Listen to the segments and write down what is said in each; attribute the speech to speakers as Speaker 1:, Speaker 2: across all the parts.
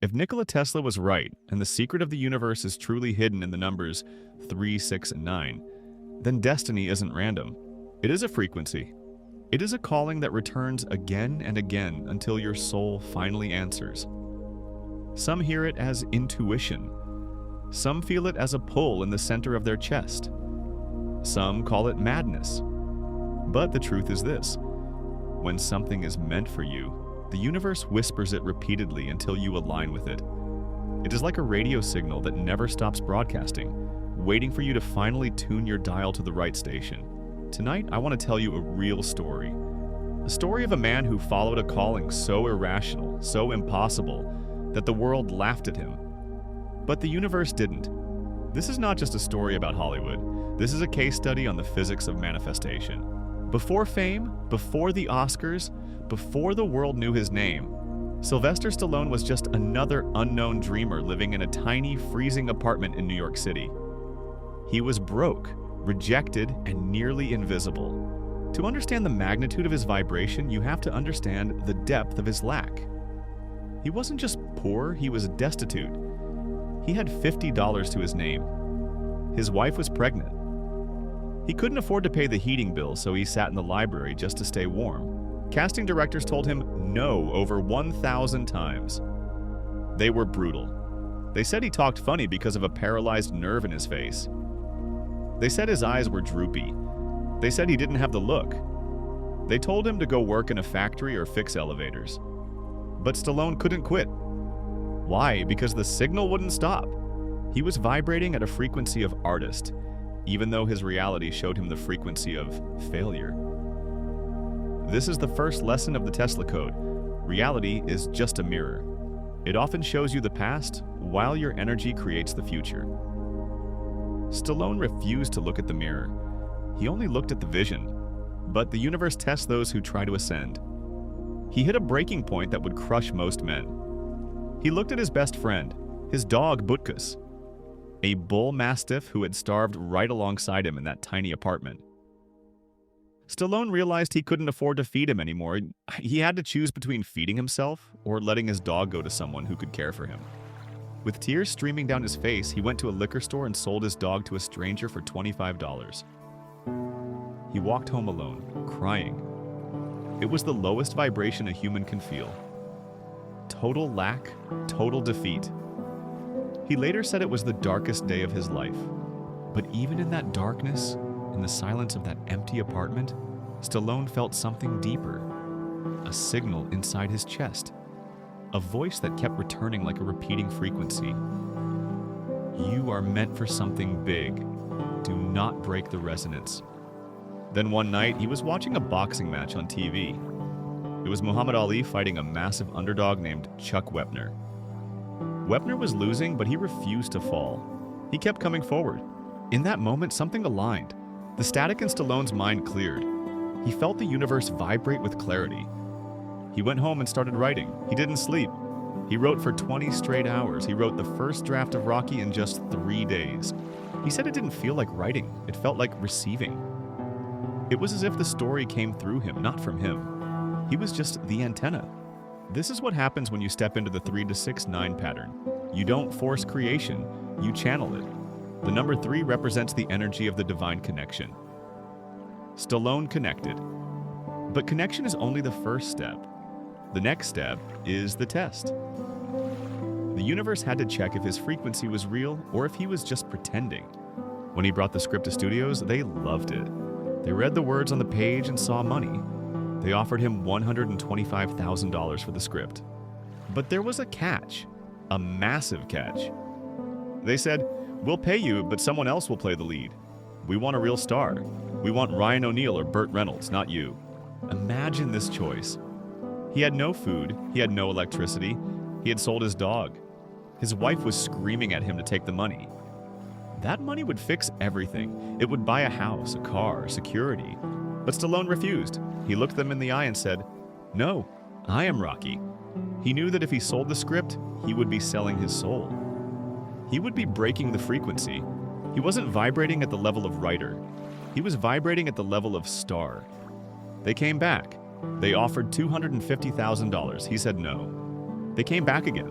Speaker 1: If Nikola Tesla was right, and the secret of the universe is truly hidden in the numbers 3, 6, and 9, then destiny isn't random. It is a frequency. It is a calling that returns again and again until your soul finally answers. Some hear it as intuition. Some feel it as a pull in the center of their chest. Some call it madness. But the truth is this: when something is meant for you, the universe whispers it repeatedly until you align with it. It is like a radio signal that never stops broadcasting, waiting for you to finally tune your dial to the right station. Tonight, I want to tell you a real story. A story of a man who followed a calling so irrational, so impossible, that the world laughed at him. But the universe didn't. This is not just a story about Hollywood. This is a case study on the physics of manifestation. Before fame, before the Oscars, before the world knew his name, Sylvester Stallone was just another unknown dreamer living in a tiny, freezing apartment in New York City. He was broke, rejected, and nearly invisible. To understand the magnitude of his vibration, you have to understand the depth of his lack. He wasn't just poor, he was destitute. He had $50 to his name. His wife was pregnant. He couldn't afford to pay the heating bill, so he sat in the library just to stay warm. Casting directors told him no over 1,000 times. They were brutal. They said he talked funny because of a paralyzed nerve in his face. They said his eyes were droopy. They said he didn't have the look. They told him to go work in a factory or fix elevators. But Stallone couldn't quit. Why? Because the signal wouldn't stop. He was vibrating at a frequency of artist, even though his reality showed him the frequency of failure. This is the first lesson of the Tesla Code. Reality is just a mirror. It often shows you the past, while your energy creates the future. Stallone refused to look at the mirror. He only looked at the vision. But the universe tests those who try to ascend. He hit a breaking point that would crush most men. He looked at his best friend, his dog Butkus, a bull mastiff who had starved right alongside him in that tiny apartment. Stallone realized he couldn't afford to feed him anymore. He had to choose between feeding himself or letting his dog go to someone who could care for him. With tears streaming down his face, he went to a liquor store and sold his dog to a stranger for $25. He walked home alone, crying. It was the lowest vibration a human can feel. Total lack, total defeat. He later said it was the darkest day of his life. But even in that darkness, in the silence of that empty apartment, Stallone felt something deeper. A signal inside his chest. A voice that kept returning like a repeating frequency. You are meant for something big. Do not break the resonance. Then one night, he was watching a boxing match on TV. It was Muhammad Ali fighting a massive underdog named Chuck Wepner. Wepner was losing, but he refused to fall. He kept coming forward. In that moment, something aligned. The static in Stallone's mind cleared. He felt the universe vibrate with clarity. He went home and started writing. He didn't sleep. He wrote for 20 straight hours. He wrote the first draft of Rocky in just 3 days. He said it didn't feel like writing. It felt like receiving. It was as if the story came through him, not from him. He was just the antenna. This is what happens when you step into the 3 to 6 9 pattern. You don't force creation, you channel it. The number 3 represents the energy of the divine connection. Stallone connected. But connection is only the first step. The next step is the test. The universe had to check if his frequency was real or if he was just pretending. When he brought the script to studios, they loved it. They read the words on the page and saw money. They offered him $125,000 for the script. But there was a catch, a massive catch. They said, "We'll pay you, but someone else will play the lead. We want a real star. We want Ryan O'Neal or Burt Reynolds, not you." Imagine this choice. He had no food, he had no electricity, he had sold his dog. His wife was screaming at him to take the money. That money would fix everything. It would buy a house, a car, security. But Stallone refused. He looked them in the eye and said, "No, I am Rocky." He knew that if he sold the script, he would be selling his soul. He would be breaking the frequency. He wasn't vibrating at the level of writer. He was vibrating at the level of star. They came back. They offered $250,000. He said no. They came back again.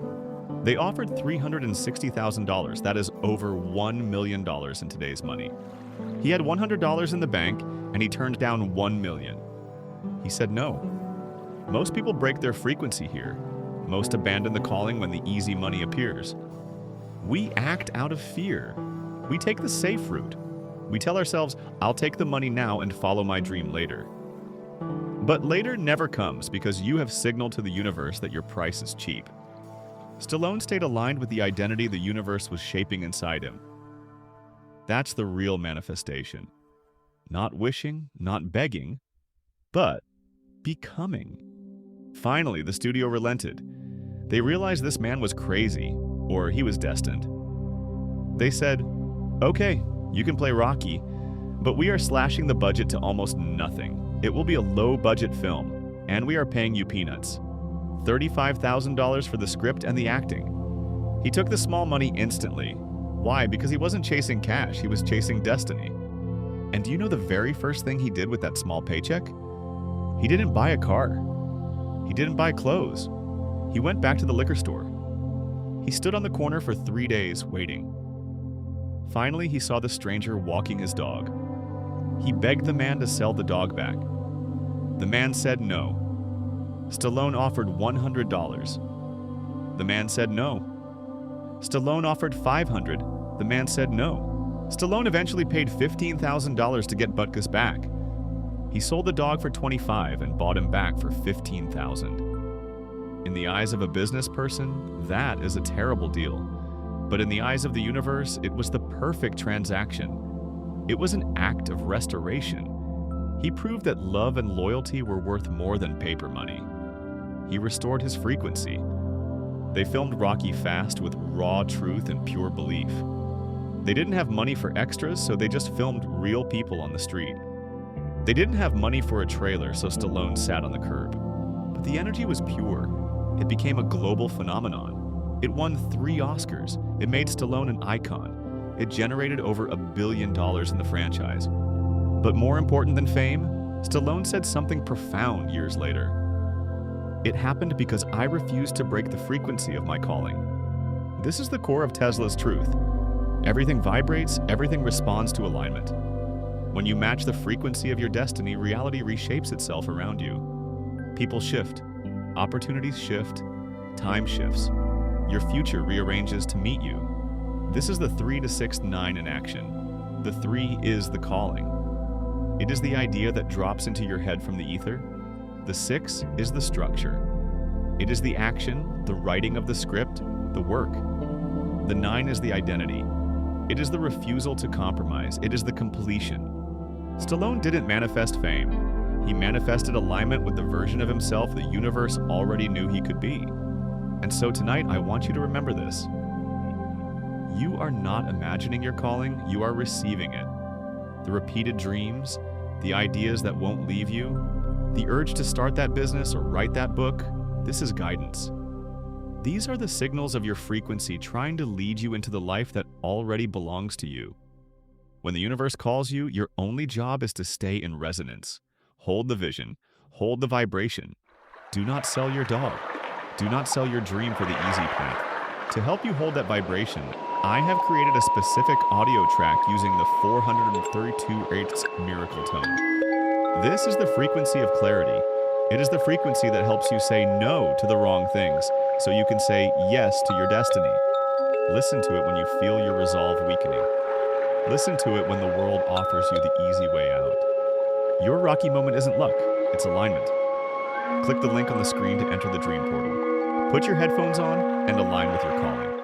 Speaker 1: They offered $360,000. That is over $1 million in today's money. He had $100 in the bank, and he turned down $1 million. He said no. Most people break their frequency here. Most abandon the calling when the easy money appears. We act out of fear. We take the safe route. We tell ourselves, I'll take the money now and follow my dream later. But later never comes because you have signaled to the universe that your price is cheap. Stallone stayed aligned with the identity the universe was shaping inside him. That's the real manifestation. Not wishing, not begging, but becoming. Finally, the studio relented. They realized this man was crazy, or he was destined. They said, okay, you can play Rocky, but we are slashing the budget to almost nothing. It will be a low-budget film, and we are paying you peanuts. $35,000 for the script and the acting. He took the small money instantly. Why? Because he wasn't chasing cash, he was chasing destiny. And do you know the very first thing he did with that small paycheck? He didn't buy a car. He didn't buy clothes. He went back to the liquor store. He stood on the corner for 3 days waiting. Finally, he saw the stranger walking his dog. He begged the man to sell the dog back. The man said no. Stallone offered $100. The man said no. Stallone offered $500. The man said no. Stallone eventually paid $15,000 to get Butkus back. He sold the dog for $25 and bought him back for $15,000. In the eyes of a business person, that is a terrible deal. But in the eyes of the universe, it was the perfect transaction. It was an act of restoration. He proved that love and loyalty were worth more than paper money. He restored his frequency. They filmed Rocky fast with raw truth and pure belief. They didn't have money for extras, so they just filmed real people on the street. They didn't have money for a trailer, so Stallone sat on the curb. But the energy was pure. It became a global phenomenon. It won 3 Oscars. It made Stallone an icon. It generated over $1 billion in the franchise. But more important than fame, Stallone said something profound years later. It happened because I refused to break the frequency of my calling. This is the core of Tesla's truth. Everything vibrates, everything responds to alignment. When you match the frequency of your destiny, reality reshapes itself around you. People shift, opportunities shift, time shifts. Your future rearranges to meet you. This is the 3 to 6 9 in action. The 3 is the calling. It is the idea that drops into your head from the ether. The 6 is the structure. It is the action, the writing of the script, the work. The 9 is the identity. It is the refusal to compromise. It is the completion. Stallone didn't manifest fame. He manifested alignment with the version of himself the universe already knew he could be. And so tonight, I want you to remember this. You are not imagining your calling, you are receiving it. The repeated dreams, the ideas that won't leave you, the urge to start that business or write that book, this is guidance. These are the signals of your frequency trying to lead you into the life that already belongs to you. When the universe calls you, your only job is to stay in resonance. Hold the vision. Hold the vibration. Do not sell your dog. Do not sell your dream for the easy path. To help you hold that vibration, I have created a specific audio track using the 432/8 miracle tone. This is the frequency of clarity. It is the frequency that helps you say no to the wrong things, so you can say yes to your destiny. Listen to it when you feel your resolve weakening. Listen to it when the world offers you the easy way out. Your Rocky moment isn't luck, it's alignment. Click the link on the screen to enter the dream portal. Put your headphones on and align with your calling.